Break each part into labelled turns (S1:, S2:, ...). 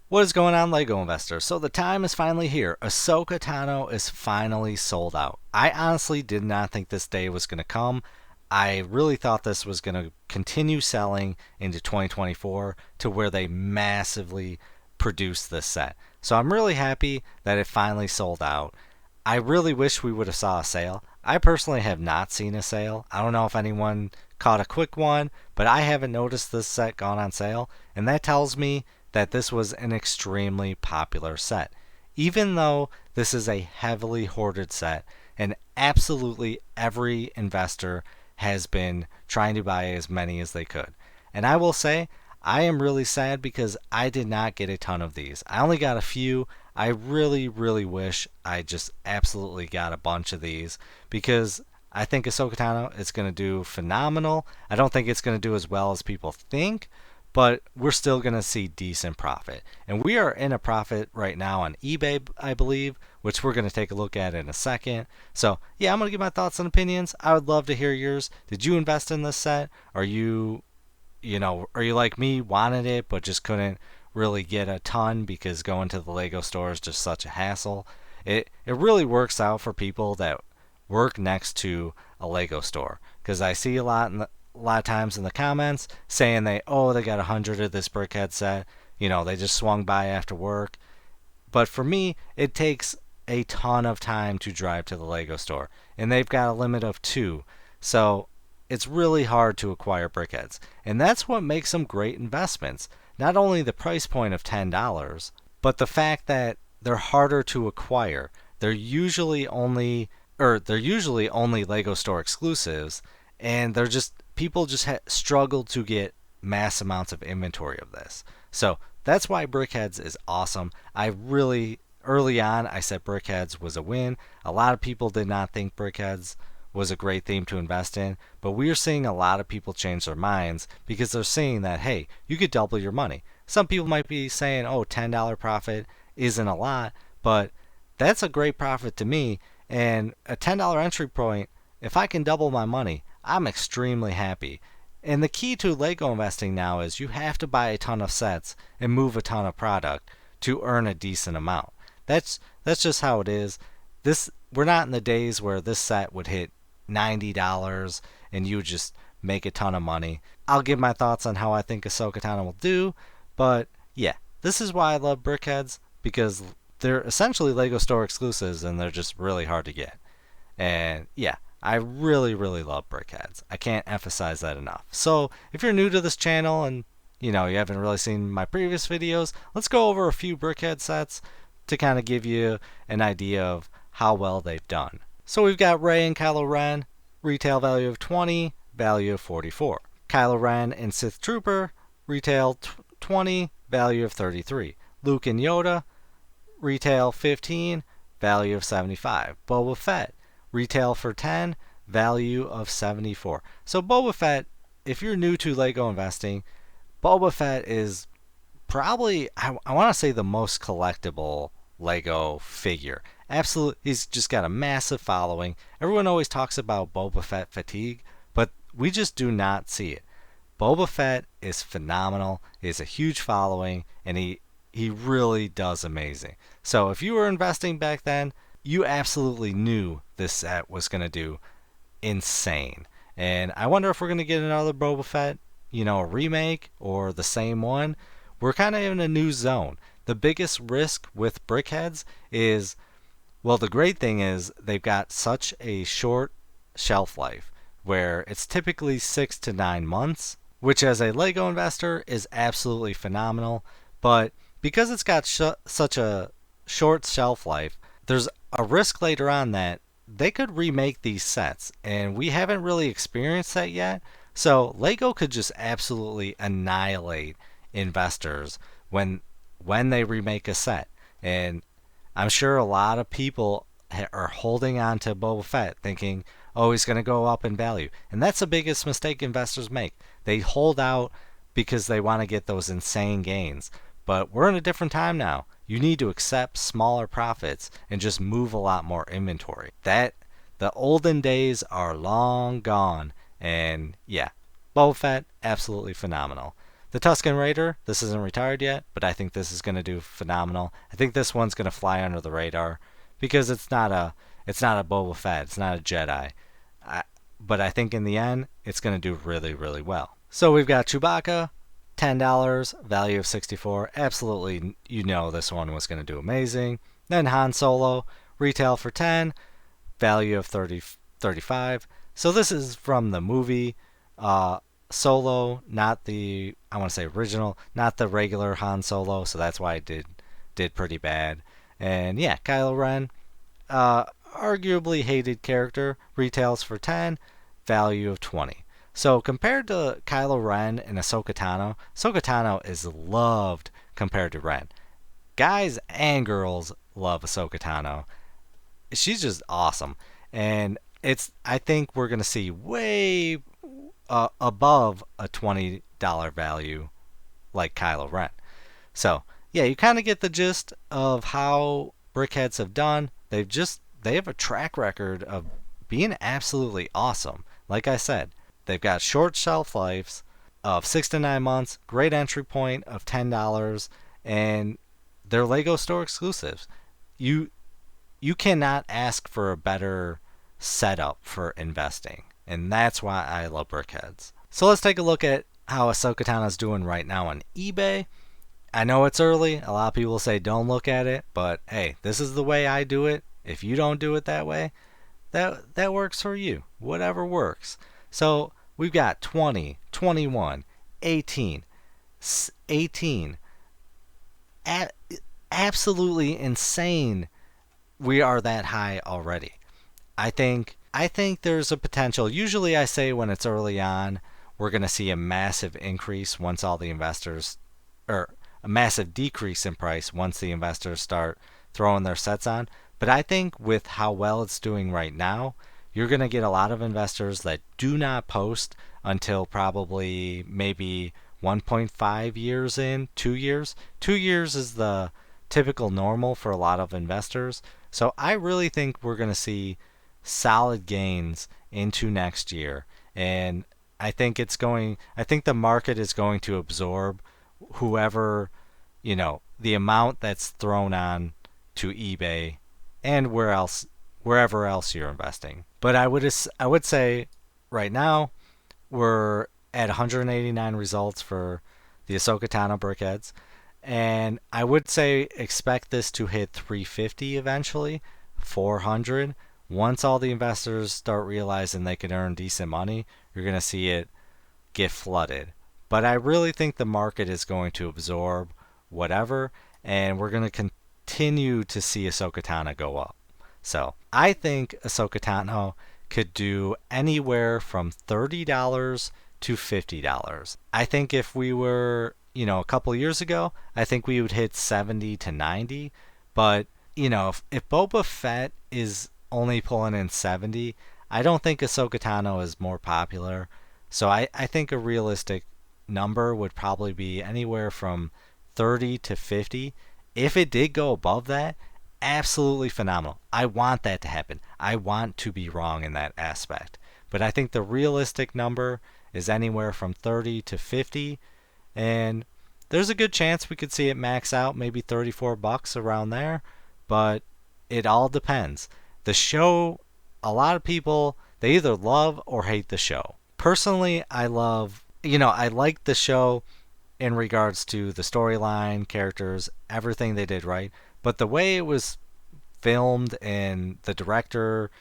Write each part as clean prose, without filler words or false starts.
S1: What is going on, LEGO investors? So the time is finally here. Ahsoka Tano is finally sold out. I honestly did not think this day was going to come. I really thought this was going to continue selling into 2024 to where they massively produced this set. So I'm really happy that it finally sold out. I really wish we would have saw a sale. I personally have not seen a sale. I don't know if anyone caught a quick one, but I haven't noticed this set gone on sale, and that tells me that this was an extremely popular set. Even though this is a heavily hoarded set, and absolutely every investor has been trying to buy as many as they could. And I will say, I am really sad because I did not get a ton of these. I only got a few. I really, really wish I just absolutely got a bunch of these because I think Ahsoka Tano is going to do phenomenal. I don't think it's going to do as well as people think, but we're still going to see decent profit. And we are in a profit right now on eBay, I believe, which we're going to take a look at in a second. So, yeah, I'm going to give my thoughts and opinions. I would love to hear yours. Did you invest in this set? Are you like me, wanted it, but just couldn't really get a ton because going to the Lego store is just such a hassle? It really works out for people that work next to a Lego store because I see a lot of times in the comments saying they got 100 of this brickhead set. They just swung by after work. But for me, it takes a ton of time to drive to the Lego store, and they've got a limit of 2. So it's really hard to acquire brickheads. And that's what makes them great investments. Not only the price point of $10, but the fact that they're harder to acquire. They're usually only Lego store exclusives, and they're just people just struggle to get mass amounts of inventory of this. So that's why Brickheads is awesome. I really early on I said Brickheads was a win. A lot of people did not think Brickheads was a great theme to invest in, but we are seeing a lot of people change their minds because they're seeing that hey, you could double your money. Some people might be saying, "Oh, $10 profit isn't a lot," but that's a great profit to me, and a $10 entry point, if I can double my money, I'm extremely happy. And the key to Lego investing now is you have to buy a ton of sets and move a ton of product to earn a decent amount. That's just how it is. We're not in the days where this set would hit $90 and you would just make a ton of money. I'll give my thoughts on how I think Ahsoka Tano will do, but yeah, this is why I love Brickheads because they're essentially Lego store exclusives and they're just really hard to get. And yeah, I really, really love Brickheads. I can't emphasize that enough. So if you're new to this channel and you haven't really seen my previous videos, let's go over a few Brickhead sets to kind of give you an idea of how well they've done. So we've got Rey and Kylo Ren, retail value of 20, value of 44. Kylo Ren and Sith Trooper, retail 20, value of 33. Luke and Yoda, retail 15, value of 75. Boba Fett, retail for 10, value of 74. So Boba Fett, if you're new to Lego investing, Boba Fett is probably, I want to say, the most collectible Lego figure. Absolutely, he's just got a massive following. Everyone always talks about Boba Fett fatigue, but we just do not see it. Boba Fett is phenomenal. He has a huge following, and he really does amazing. So if you were investing back then, you absolutely knew this set was going to do insane. And I wonder if we're going to get another Boba Fett, a remake or the same one. We're kind of in a new zone. The biggest risk with Brickheads is, well, the great thing is they've got such a short shelf life where it's typically 6 to 9 months, which as a Lego investor is absolutely phenomenal. But because it's got such a short shelf life, there's a risk later on that they could remake these sets, and we haven't really experienced that yet. So Lego could just absolutely annihilate investors when they remake a set. And I'm sure a lot of people are holding on to Boba Fett thinking, oh, he's going to go up in value. And that's the biggest mistake investors make. They hold out because they want to get those insane gains. But we're in a different time now. You need to accept smaller profits and just move a lot more inventory. The olden days are long gone. And yeah, Boba Fett, absolutely phenomenal. The Tusken Raider, this isn't retired yet, but I think this is going to do phenomenal. I think this one's going to fly under the radar because it's not a Boba Fett, it's not a Jedi. I, but I think in the end, it's going to do really, really well. So we've got Chewbacca, $10, value of 64. Absolutely, this one was going to do amazing. Then Han Solo, retail for 10, value of 35. So this is from the movie Solo, not the, I want to say original, not the regular Han Solo. So that's why it did pretty bad. And yeah, Kylo Ren, arguably hated character, retails for 10, value of 20. So compared to Kylo Ren and Ahsoka Tano is loved compared to Ren. Guys and girls love Ahsoka Tano. She's just awesome, and I think we're gonna see way above a $20 value like Kylo Ren. So yeah, you kind of get the gist of how Brickheads have done. They have a track record of being absolutely awesome. Like I said, they've got short shelf lives of 6 to 9 months, great entry point of $10, and they're Lego store exclusives. You cannot ask for a better setup for investing, and that's why I love Brickheads. So let's take a look at how Ahsoka Tano's doing right now on eBay. I know it's early. A lot of people say don't look at it, but hey, this is the way I do it. If you don't do it that way, that works for you. Whatever works. So we've got 20, 21, 18, 18. Absolutely insane. We are that high already. I think there's a potential. Usually I say when it's early on, we're going to see a massive increase once all the investors, or a massive decrease in price once the investors start throwing their sets on. But I think with how well it's doing right now, you're going to get a lot of investors that do not post until probably maybe 1.5 years in, 2 years. 2 years is the typical normal for a lot of investors. So I really think we're going to see solid gains into next year. And I think the market is going to absorb whoever, the amount that's thrown on to eBay and wherever else you're investing. But I would say right now we're at 189 results for the Ahsoka Tano Brickheads, and I would say expect this to hit 350 eventually, 400. Once all the investors start realizing they can earn decent money, you're going to see it get flooded. But I really think the market is going to absorb whatever, and we're going to continue to see Ahsoka Tano go up. So I think Ahsoka Tano could do anywhere from $30 to $50. I think if we were, a couple years ago, I think we would hit 70 to 90. But, if Boba Fett is only pulling in 70, I don't think Ahsoka Tano is more popular. So I think a realistic number would probably be anywhere from 30 to 50. If it did go above that, absolutely phenomenal. I want that to happen. I want to be wrong in that aspect. But I think the realistic number is anywhere from 30 to 50, and there's a good chance we could see it max out maybe $34 around there, but it all depends. The show, a lot of people, they either love or hate the show. Personally, I like the show in regards to the storyline, characters, everything they did right. But the way it was filmed and the director,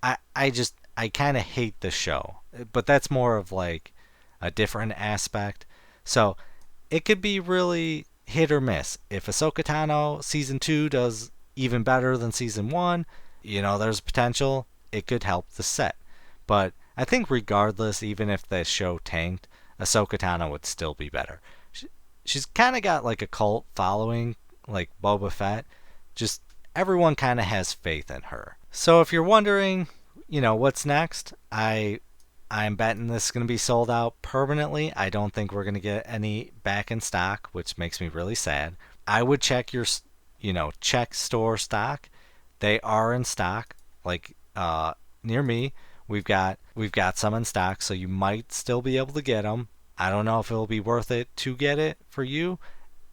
S1: I kind of hate the show. But that's more of like a different aspect. So it could be really hit or miss. If Ahsoka Tano Season 2 does even better than Season 1, there's potential it could help the set. But I think regardless, even if the show tanked, Ahsoka Tano would still be better. She's kind of got like a cult following, like Boba Fett. Just everyone kind of has faith in her. So if you're wondering, what's next, I'm betting this is going to be sold out permanently. I don't think we're going to get any back in stock, which makes me really sad. I would check your, check store stock. They are in stock. Like near me, we've got some in stock, so you might still be able to get them. I don't know if it'll be worth it to get it for you.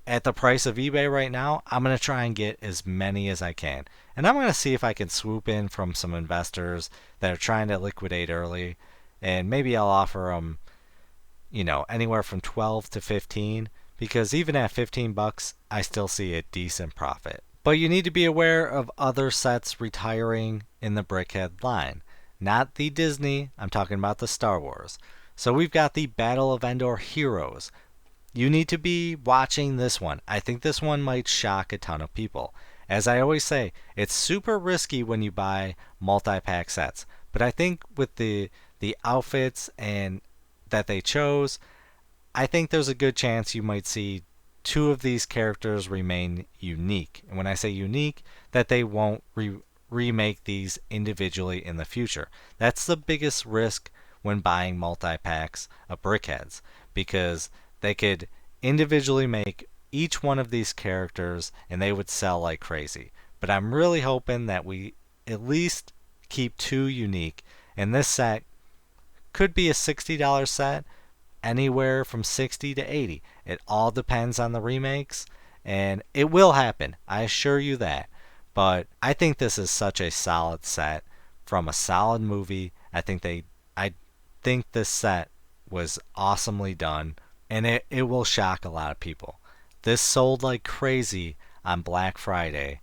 S1: At the price of eBay right now, I'm going to try and get as many as I can. And I'm going to see if I can swoop in from some investors that are trying to liquidate early. And maybe I'll offer them, anywhere from 12 to 15, because even at 15 bucks, I still see a decent profit. But you need to be aware of other sets retiring in the Brickhead line. Not the Disney, I'm talking about the Star Wars. So we've got the Battle of Endor Heroes. You need to be watching this one. I think this one might shock a ton of people. As I always say, it's super risky when you buy multi-pack sets. But I think with the outfits and that they chose, I think there's a good chance you might see two of these characters remain unique. And when I say unique, that they won't remake these individually in the future. That's the biggest risk when buying multi-packs of Brickheads, because they could individually make each one of these characters and they would sell like crazy. But I'm really hoping that we at least keep two unique. And this set could be a $60 set, anywhere from 60 to 80. It all depends on the remakes, and it will happen. I assure you that. But I think this is such a solid set from a solid movie. I think this set was awesomely done, and it will shock a lot of people. This sold like crazy on Black Friday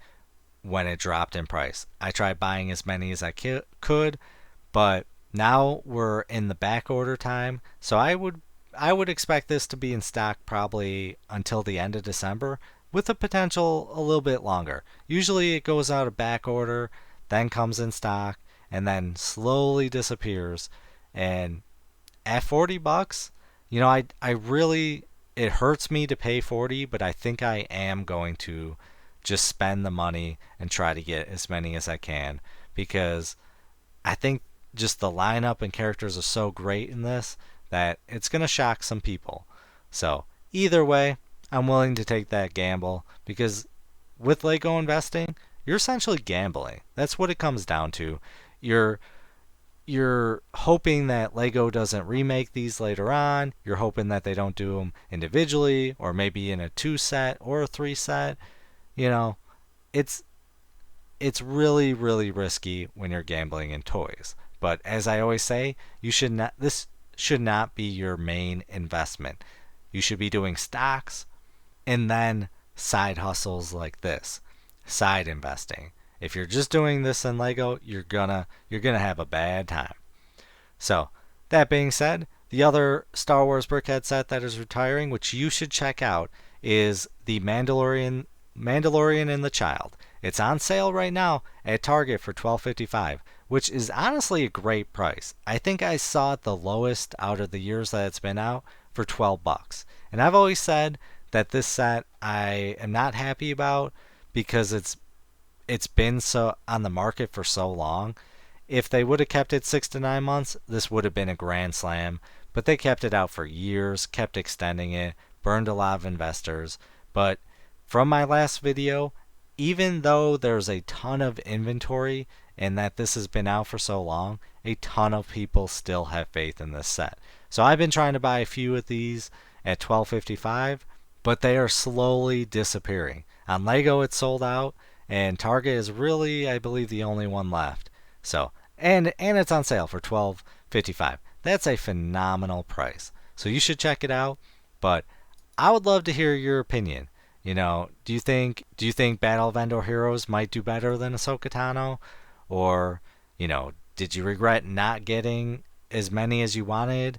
S1: when it dropped in price. I tried buying as many as I could, but now we're in the back order time, so I would expect this to be in stock probably until the end of December, with the potential a little bit longer. Usually it goes out of back order, then comes in stock, and then slowly disappears. And at 40 bucks, I really, it hurts me to pay 40, but I think I am going to just spend the money and try to get as many as I can, because I think just the lineup and characters are so great in this that it's going to shock some people. So either way, I'm willing to take that gamble, because with Lego investing, you're essentially gambling. That's what it comes down to. You're hoping that Lego doesn't remake these later on. You're hoping that they don't do them individually, or maybe in a 2 set or a 3 set. It's really, really risky when you're gambling in toys. But as I always say, this should not be your main investment. You should be doing stocks and then side hustles like this, side investing. If you're just doing this in Lego, you're gonna have a bad time. So, that being said, the other Star Wars Brickhead set that is retiring, which you should check out, is the Mandalorian and the Child. It's on sale right now at Target for $12.55, which is honestly a great price. I think I saw it the lowest out of the years that it's been out for 12 bucks. And I've always said that this set I am not happy about, because it's been so on the market for so long. If they would have kept it 6 to 9 months, this would have been a grand slam. But they kept it out for years, kept extending it, burned a lot of investors. But from my last video, even though there's a ton of inventory and that this has been out for so long, a ton of people still have faith in this set. So I've been trying to buy a few of these at $12.55, but they are slowly disappearing. On Lego, it's sold out, and Target is really, I believe, the only one left. So, and it's on sale for $12.55. That's a phenomenal price. So you should check it out. But I would love to hear your opinion. Do you think Battle of Endor Heroes might do better than Ahsoka Tano? Or, did you regret not getting as many as you wanted?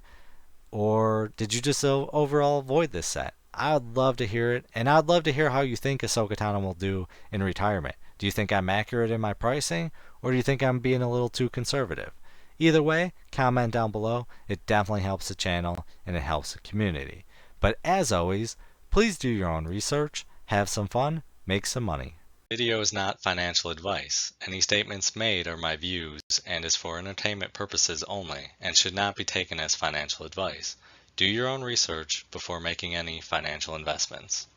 S1: Or did you just overall avoid this set? I'd love to hear it, and I'd love to hear how you think Ahsoka Tano will do in retirement. Do you think I'm accurate in my pricing, or do you think I'm being a little too conservative? Either way, comment down below. It definitely helps the channel, and it helps the community. But as always, please do your own research, have some fun, make some money. Video is not financial advice. Any statements made are my views and is for entertainment purposes only, and should not be taken as financial advice. Do your own research before making any financial investments.